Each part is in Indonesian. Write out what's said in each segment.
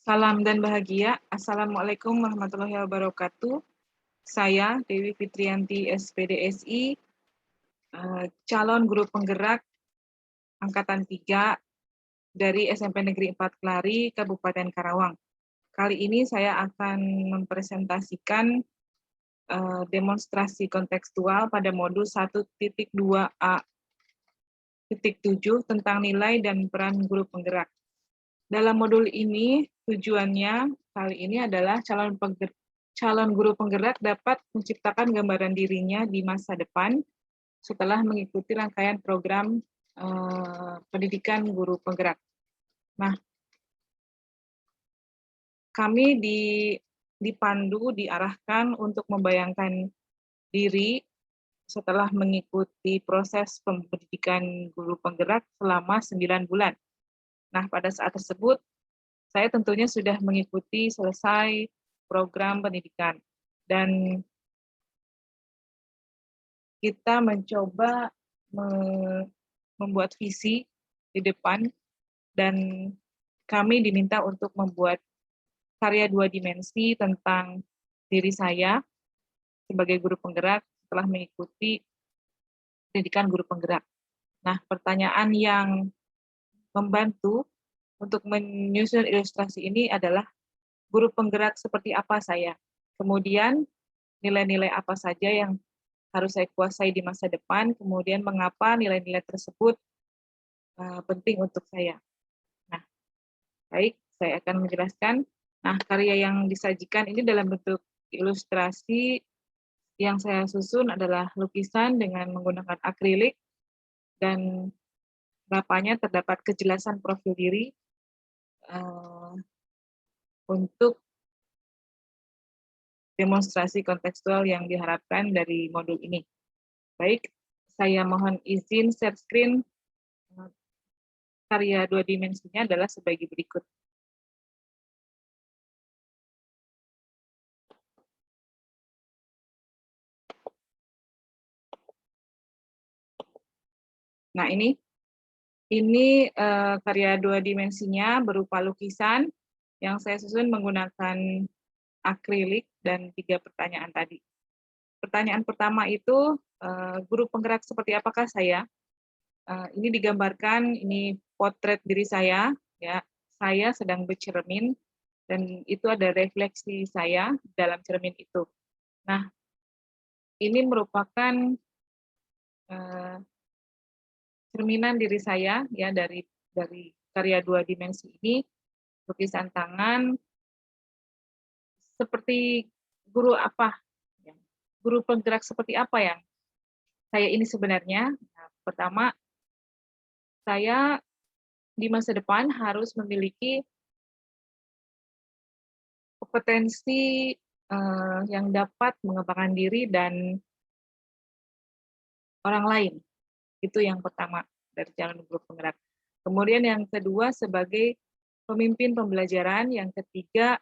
Salam dan bahagia. Assalamualaikum warahmatullahi wabarakatuh. Saya Dewi Fitrianti SPDSI, calon guru penggerak Angkatan 3 dari SMP Negeri 4 Kelari, Kabupaten Karawang. Kali ini saya akan mempresentasikan demonstrasi kontekstual pada modul 1.2a.7 tentang nilai dan peran guru penggerak. Dalam modul ini, tujuannya kali ini adalah calon guru penggerak dapat menciptakan gambaran dirinya di masa depan setelah mengikuti rangkaian program pendidikan guru penggerak. Nah, kami diarahkan untuk membayangkan diri setelah mengikuti proses pendidikan guru penggerak selama 9 bulan. Nah, pada saat tersebut, saya tentunya sudah mengikuti selesai program pendidikan. Dan kita mencoba membuat visi di depan, dan kami diminta untuk membuat karya 2 dimensi tentang diri saya sebagai guru penggerak setelah mengikuti pendidikan guru penggerak. Nah, pertanyaan yang membantu untuk menyusun ilustrasi ini adalah guru penggerak seperti apa saya, kemudian nilai-nilai apa saja yang harus saya kuasai di masa depan, kemudian mengapa nilai-nilai tersebut penting untuk saya. Nah, baik, saya akan menjelaskan. Nah, karya yang disajikan ini dalam bentuk ilustrasi yang saya susun adalah lukisan dengan menggunakan akrilik, dan berapanya terdapat kejelasan profil diri untuk demonstrasi kontekstual yang diharapkan dari modul ini. Baik, saya mohon izin share screen. Karya 2 dimensinya adalah sebagai berikut. Nah, ini karya 2 dimensinya berupa lukisan yang saya susun menggunakan akrilik dan 3 pertanyaan tadi. Pertanyaan pertama itu, guru penggerak seperti apakah saya? Ini digambarkan, ini potret diri saya, ya. Saya sedang bercermin, dan itu ada refleksi saya dalam cermin itu. Nah, ini merupakan cerminan diri saya, ya, dari karya 2 dimensi ini, lukisan tangan, seperti guru apa, ya, guru penggerak seperti apa yang saya ini sebenarnya. Nah, pertama, saya di masa depan harus memiliki kompetensi yang dapat mengembangkan diri dan orang lain. Itu yang pertama dari calon guru penggerak. Kemudian yang kedua sebagai pemimpin pembelajaran, yang ketiga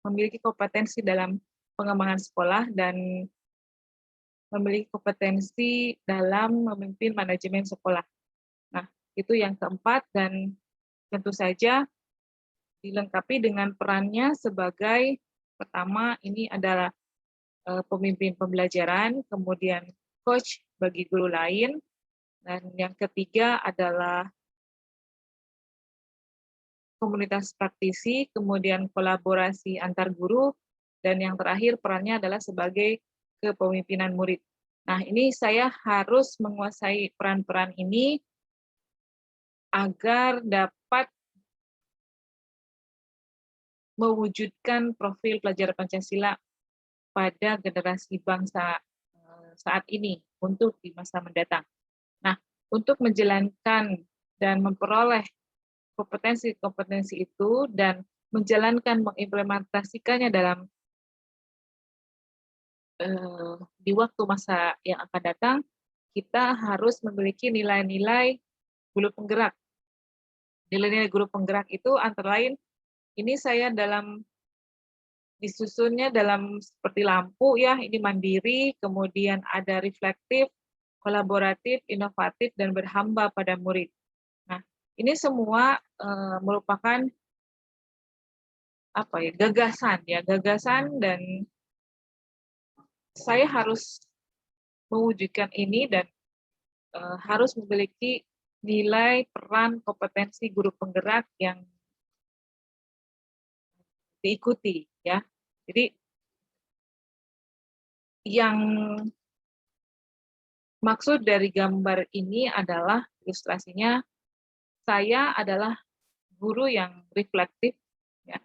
memiliki kompetensi dalam pengembangan sekolah dan memiliki kompetensi dalam memimpin manajemen sekolah. Nah, itu yang keempat, dan tentu saja dilengkapi dengan perannya sebagai pertama ini adalah pemimpin pembelajaran, kemudian coach bagi guru lain, dan yang ketiga adalah komunitas praktisi, kemudian kolaborasi antar guru, dan yang terakhir perannya adalah sebagai kepemimpinan murid. Nah, ini saya harus menguasai peran-peran ini agar dapat mewujudkan profil pelajar Pancasila pada generasi bangsa saat ini untuk di masa mendatang. Nah, untuk menjalankan dan memperoleh kompetensi-kompetensi itu dan menjalankan, mengimplementasikannya dalam di waktu masa yang akan datang, kita harus memiliki nilai-nilai guru penggerak. Nilai-nilai guru penggerak itu antara lain, ini saya disusunnya dalam seperti lampu, ya, ini mandiri, kemudian ada reflektif, kolaboratif, inovatif, dan berhamba pada murid. Nah, ini semua merupakan apa ya, gagasan dan saya harus mewujudkan ini dan harus memiliki nilai, peran, kompetensi guru penggerak yang diikuti ya. Jadi yang maksud dari gambar ini adalah ilustrasinya saya adalah guru yang reflektif ya,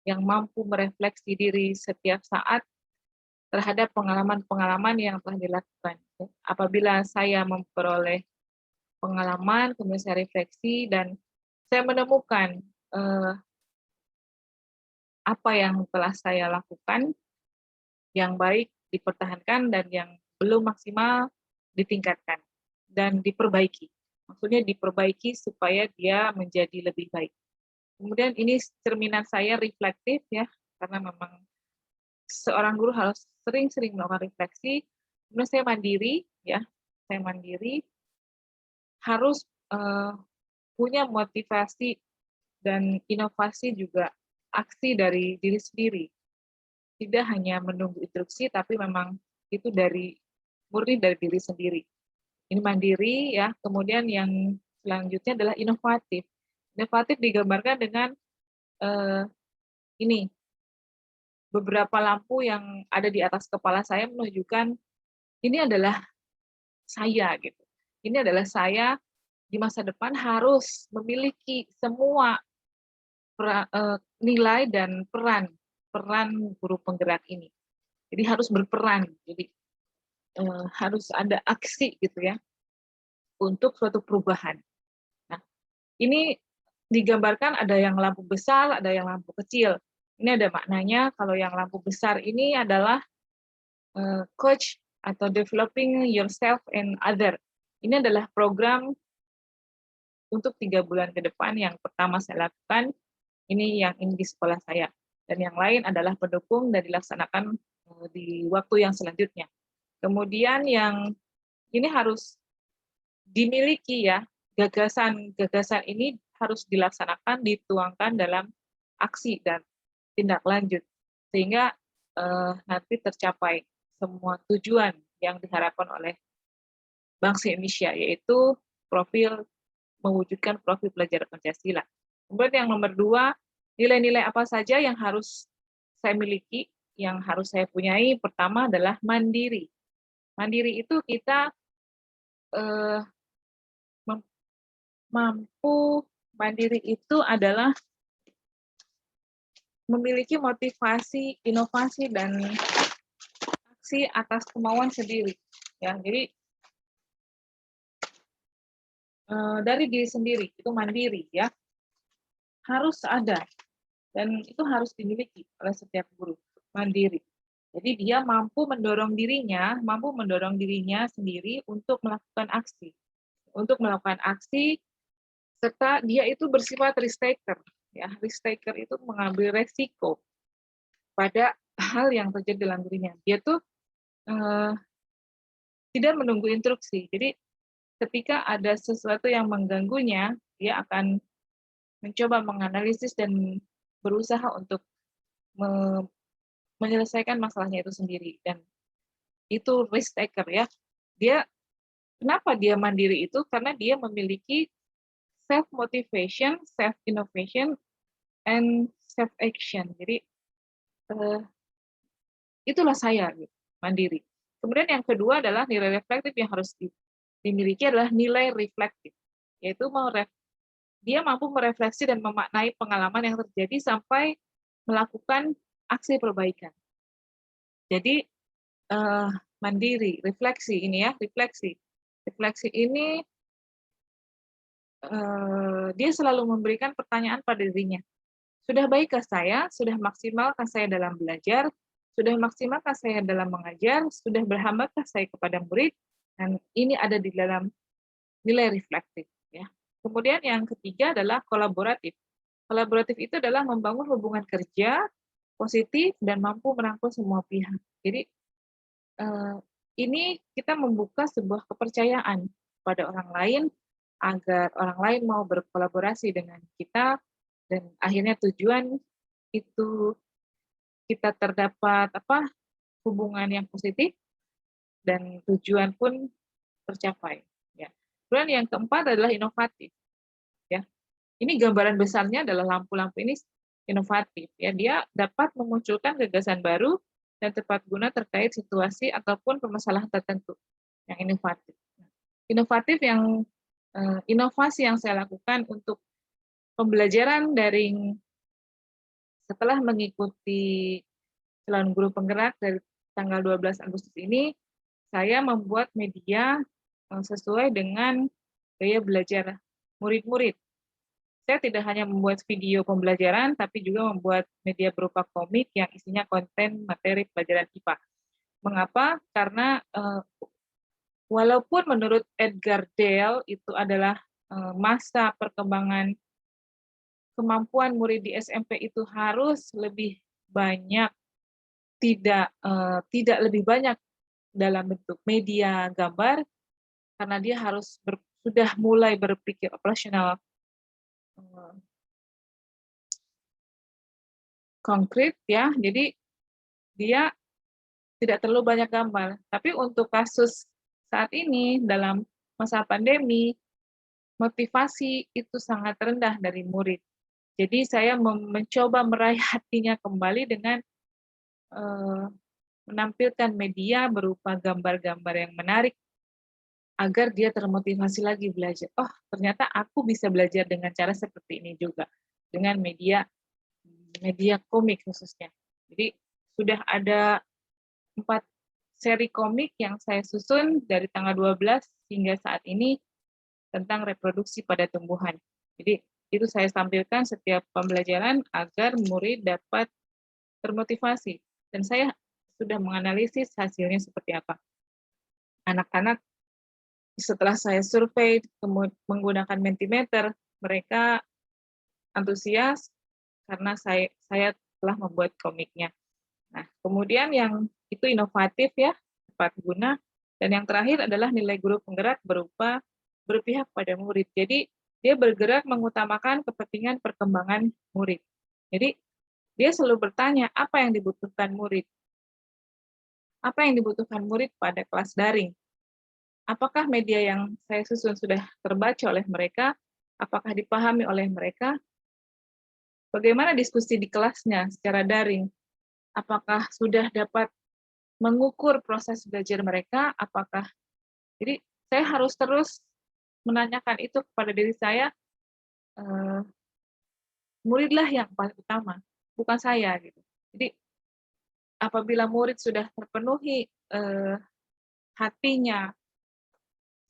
yang mampu merefleksi diri setiap saat terhadap pengalaman-pengalaman yang telah dilakukan. Apabila saya memperoleh pengalaman, kemudian saya refleksi dan saya menemukan apa yang telah saya lakukan yang baik dipertahankan dan yang belum maksimal ditingkatkan dan diperbaiki. Maksudnya diperbaiki supaya dia menjadi lebih baik. Kemudian ini cerminan saya reflektif ya, karena memang seorang guru harus sering-sering melakukan refleksi. Kemudian saya mandiri ya, saya mandiri harus punya motivasi dan inovasi juga aksi dari diri sendiri. Tidak hanya menunggu instruksi, tapi memang itu murni dari diri sendiri. Ini mandiri ya, kemudian yang selanjutnya adalah inovatif. Inovatif digambarkan dengan ini, beberapa lampu yang ada di atas kepala saya menunjukkan ini adalah saya gitu. Ini adalah saya di masa depan harus memiliki semua nilai dan peran guru penggerak ini. Jadi harus berperan. Jadi harus ada aksi gitu ya untuk suatu perubahan. Nah, ini digambarkan ada yang lampu besar, ada yang lampu kecil. Ini ada maknanya kalau yang lampu besar ini adalah coach atau developing yourself and other. Ini adalah program untuk 3 bulan ke depan yang pertama saya lakukan, ini di sekolah saya. Dan yang lain adalah pendukung dan dilaksanakan di waktu yang selanjutnya. Kemudian yang ini harus dimiliki ya, gagasan ini harus dilaksanakan, dituangkan dalam aksi dan tindak lanjut. Sehingga nanti tercapai semua tujuan yang diharapkan oleh bangsa Indonesia, yaitu mewujudkan profil pelajar Pancasila. Kemudian yang nomor 2, nilai-nilai apa saja yang harus saya miliki, yang harus saya punyai. Pertama adalah mandiri. Mandiri itu kita mandiri itu adalah memiliki motivasi, inovasi, dan aksi atas kemauan sendiri. Ya, jadi dari diri sendiri itu mandiri ya, harus ada dan itu harus dimiliki oleh setiap guru, mandiri. Jadi dia mampu mendorong dirinya sendiri untuk melakukan aksi, serta dia itu bersifat risk taker. Ya, risk taker itu mengambil resiko pada hal yang terjadi dalam dirinya. Dia tuh tidak menunggu instruksi. Jadi ketika ada sesuatu yang mengganggunya, dia akan mencoba menganalisis dan berusaha untuk menyelesaikan masalahnya itu sendiri. Dan itu risk taker ya. Kenapa dia mandiri itu? Karena dia memiliki self motivation, self innovation, and self action. Jadi itulah saya gitu, mandiri. Kemudian yang kedua adalah nilai reflektif yang harus dimiliki adalah nilai reflektif, yaitu dia mampu merefleksi dan memaknai pengalaman yang terjadi sampai melakukan aksi perbaikan. Jadi mandiri, refleksi ini ya, refleksi ini dia selalu memberikan pertanyaan pada dirinya. Sudah baikkah saya? Sudah maksimalkah saya dalam belajar? Sudah maksimalkah saya dalam mengajar? Sudah berhambakah saya kepada murid? Dan ini ada di dalam nilai reflektif. Ya. Kemudian yang ketiga adalah kolaboratif. Kolaboratif itu adalah membangun hubungan kerja positif dan mampu merangkul semua pihak. Jadi ini kita membuka sebuah kepercayaan pada orang lain agar orang lain mau berkolaborasi dengan kita, dan akhirnya tujuan itu kita terdapat hubungan yang positif dan tujuan pun tercapai, ya. Kemudian yang keempat adalah inovatif, ya. Ini gambaran besarnya adalah lampu-lampu ini inovatif, ya. Dia dapat memunculkan gagasan baru dan tepat guna terkait situasi ataupun permasalahan tertentu yang inovatif. Inovatif yang inovasi yang saya lakukan untuk pembelajaran daring setelah mengikuti calon guru penggerak dari tanggal 12 Agustus ini, saya membuat media sesuai dengan gaya belajar murid-murid. Saya tidak hanya membuat video pembelajaran, tapi juga membuat media berupa komik yang isinya konten materi pelajaran IPA. Mengapa? Karena walaupun menurut Edgar Dale itu adalah masa perkembangan kemampuan murid di SMP itu harus lebih banyak, tidak lebih banyak dalam bentuk media gambar, karena dia harus sudah mulai berpikir operasional konkret, ya. Jadi dia tidak terlalu banyak gambar. Tapi untuk kasus saat ini dalam masa pandemi, motivasi itu sangat rendah dari murid. Jadi saya mencoba meraih hatinya kembali dengan menampilkan media berupa gambar-gambar yang menarik agar dia termotivasi lagi belajar. Oh, ternyata aku bisa belajar dengan cara seperti ini juga, dengan media komik khususnya. Jadi sudah ada 4 seri komik yang saya susun dari tanggal 12 hingga saat ini tentang reproduksi pada tumbuhan. Jadi itu saya tampilkan setiap pembelajaran agar murid dapat termotivasi. Dan saya sudah menganalisis hasilnya seperti apa. Anak-anak setelah saya survei menggunakan Mentimeter, mereka antusias karena saya telah membuat komiknya. Nah, kemudian yang itu inovatif, ya, tepat guna, dan yang terakhir adalah nilai guru penggerak berupa berpihak pada murid. Jadi dia bergerak mengutamakan kepentingan perkembangan murid. Jadi dia selalu bertanya apa yang dibutuhkan murid. Apa yang dibutuhkan murid pada kelas daring? Apakah media yang saya susun sudah terbaca oleh mereka? Apakah dipahami oleh mereka? Bagaimana diskusi di kelasnya secara daring? Apakah sudah dapat mengukur proses belajar mereka? Jadi saya harus terus menanyakan itu kepada diri saya, muridlah yang paling utama, bukan saya, gitu. Jadi apabila murid sudah terpenuhi hatinya,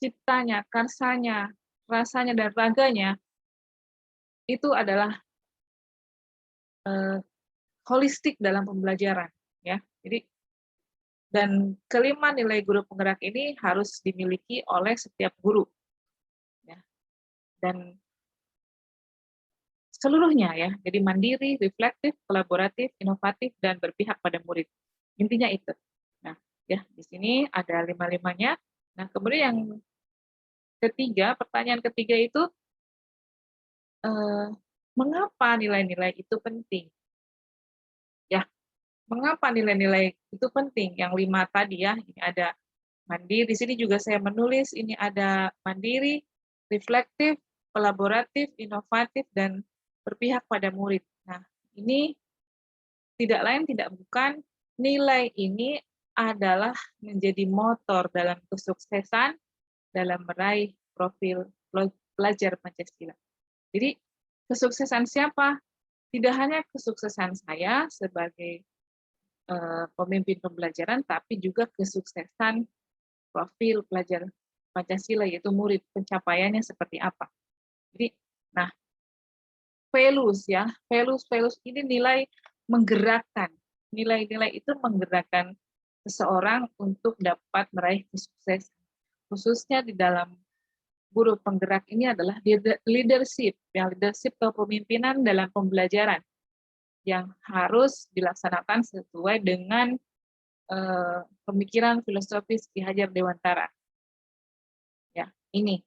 ciptanya, karsanya, rasanya, dan raganya, itu adalah holistik dalam pembelajaran, ya. Jadi dan kelima nilai guru penggerak ini harus dimiliki oleh setiap guru, ya. Dan seluruhnya, ya. Jadi mandiri, reflektif, kolaboratif, inovatif, dan berpihak pada murid. Intinya itu. Nah, ya, di sini ada lima-limanya. Nah, kemudian yang ketiga, pertanyaan ketiga itu, mengapa nilai-nilai itu penting? Ya, mengapa nilai-nilai itu penting? Yang 5 tadi, ya, ini ada mandiri, di sini juga saya menulis, ini ada mandiri, reflektif, kolaboratif, inovatif, dan berpihak pada murid. Nah, ini tidak lain tidak bukan, nilai ini adalah menjadi motor dalam kesuksesan dalam meraih profil pelajar Pancasila. Jadi, kesuksesan siapa? Tidak hanya kesuksesan saya sebagai pemimpin pembelajaran, tapi juga kesuksesan profil pelajar Pancasila, yaitu murid, pencapaiannya seperti apa. Jadi, nah, values, ya, values ini nilai menggerakkan. Nilai-nilai itu menggerakkan seseorang untuk dapat meraih kesuksesan. Khususnya di dalam guru penggerak ini adalah leadership, yang leadership kepemimpinan dalam pembelajaran yang harus dilaksanakan sesuai dengan pemikiran filosofis Ki Hajar Dewantara. Ya, ini.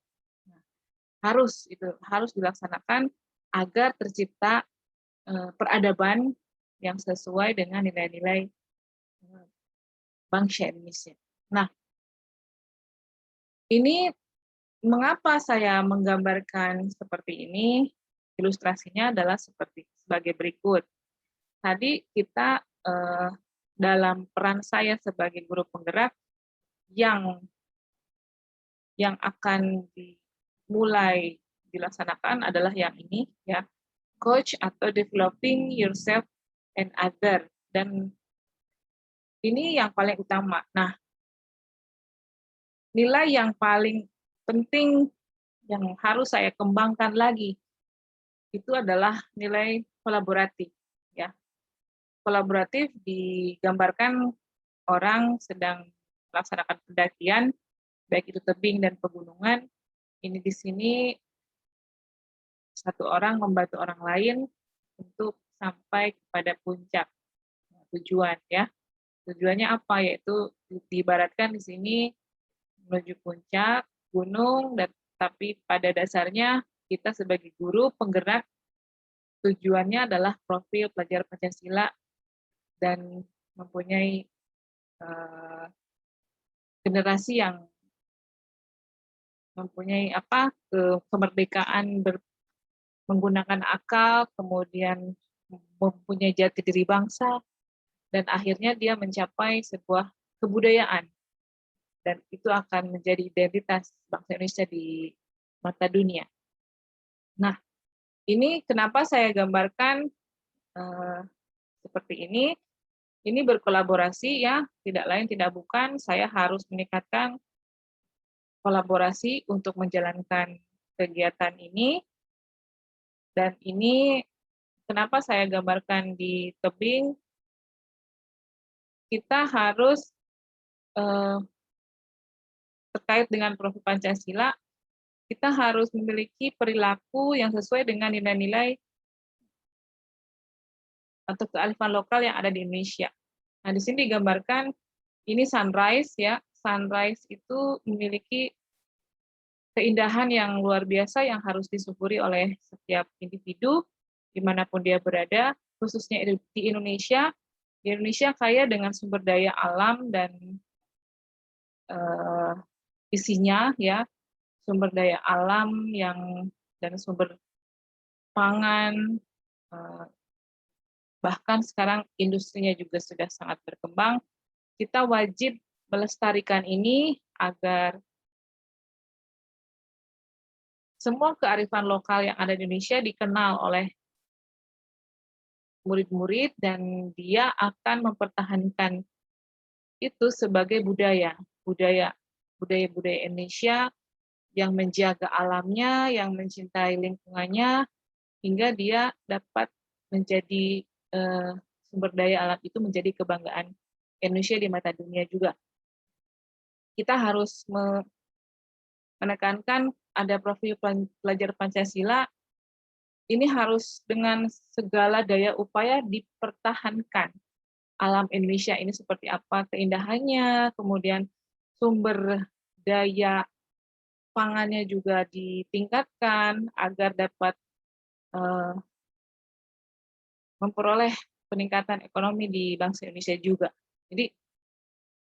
harus dilaksanakan agar tercipta peradaban yang sesuai dengan nilai-nilai bangsa Indonesia. Nah, ini mengapa saya menggambarkan seperti ini? Ilustrasinya adalah sebagai berikut. Tadi kita dalam peran saya sebagai guru penggerak yang akan dimulai dilaksanakan adalah yang ini ya, coach atau developing yourself and other, dan ini yang paling utama. Nah, nilai yang paling penting yang harus saya kembangkan lagi itu adalah nilai kolaboratif ya. Kolaboratif digambarkan orang sedang melaksanakan pendakian, baik itu tebing dan pegunungan. Ini di sini satu orang membantu orang lain untuk sampai kepada puncak tujuan ya. Tujuannya apa? Yaitu diibaratkan di sini menuju puncak gunung, dan tapi pada dasarnya kita sebagai guru penggerak tujuannya adalah profil pelajar Pancasila dan mempunyai generasi yang mempunyai kemerdekaan menggunakan akal, kemudian mempunyai jati diri bangsa, dan akhirnya dia mencapai sebuah kebudayaan, dan itu akan menjadi identitas bangsa Indonesia di mata dunia. Nah, ini kenapa saya gambarkan seperti ini. Ini berkolaborasi ya, tidak lain tidak bukan saya harus meningkatkan kolaborasi untuk menjalankan kegiatan ini. Dan ini kenapa saya gambarkan di tebing, kita harus terkait dengan profil Pancasila, kita harus memiliki perilaku yang sesuai dengan nilai-nilai atau kearifan lokal yang ada di Indonesia. Nah, di sini digambarkan ini sunrise ya. Sunrise itu memiliki keindahan yang luar biasa yang harus disyukuri oleh setiap individu dimanapun dia berada, khususnya di Indonesia. Di Indonesia kaya dengan sumber daya alam dan isinya ya, sumber daya alam dan sumber pangan, bahkan sekarang industrinya juga sudah sangat berkembang. Kita wajib melestarikan ini agar semua kearifan lokal yang ada di Indonesia dikenal oleh murid-murid, dan dia akan mempertahankan itu sebagai budaya Indonesia yang menjaga alamnya, yang mencintai lingkungannya, hingga dia dapat menjadi sumber daya alam itu menjadi kebanggaan Indonesia di mata dunia juga. Kita harus menekankan ada profil pelajar Pancasila, ini harus dengan segala daya upaya dipertahankan. Alam Indonesia ini seperti apa keindahannya, kemudian sumber daya pangannya juga ditingkatkan agar dapat memperoleh peningkatan ekonomi di bangsa Indonesia juga. Jadi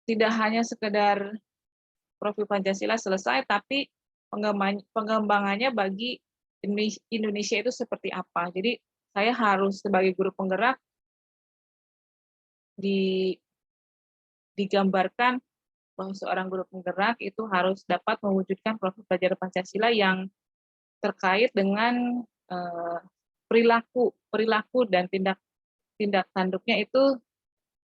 tidak hanya sekedar profil Pancasila selesai, tapi pengembangannya bagi Indonesia itu seperti apa. Jadi saya harus sebagai guru penggerak digambarkan bahwa seorang guru penggerak itu harus dapat mewujudkan profil pelajar Pancasila yang terkait dengan perilaku dan tindak tanduknya itu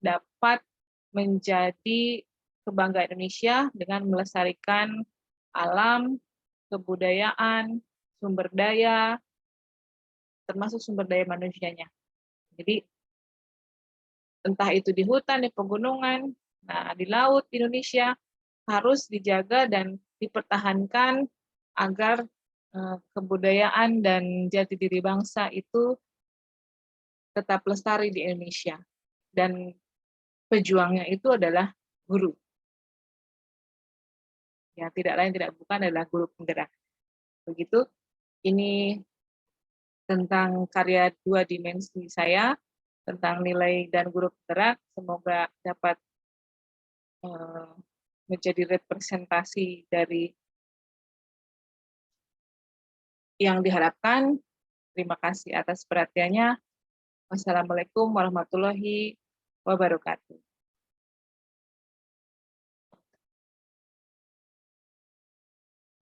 dapat menjadi kebanggaan Indonesia dengan melestarikan alam, kebudayaan, sumber daya, termasuk sumber daya manusianya. Jadi entah itu di hutan, di pegunungan, nah di laut Indonesia harus dijaga dan dipertahankan agar kebudayaan dan jati diri bangsa itu tetap lestari di Indonesia. Dan pejuangnya itu adalah guru. Ya, tidak lain tidak bukan adalah guru penggerak. Begitu, ini tentang karya 2 dimensi saya, tentang nilai dan guru penggerak, semoga dapat menjadi representasi dari yang diharapkan. Terima kasih atas perhatiannya. Wassalamualaikum warahmatullahi wabarakatuh.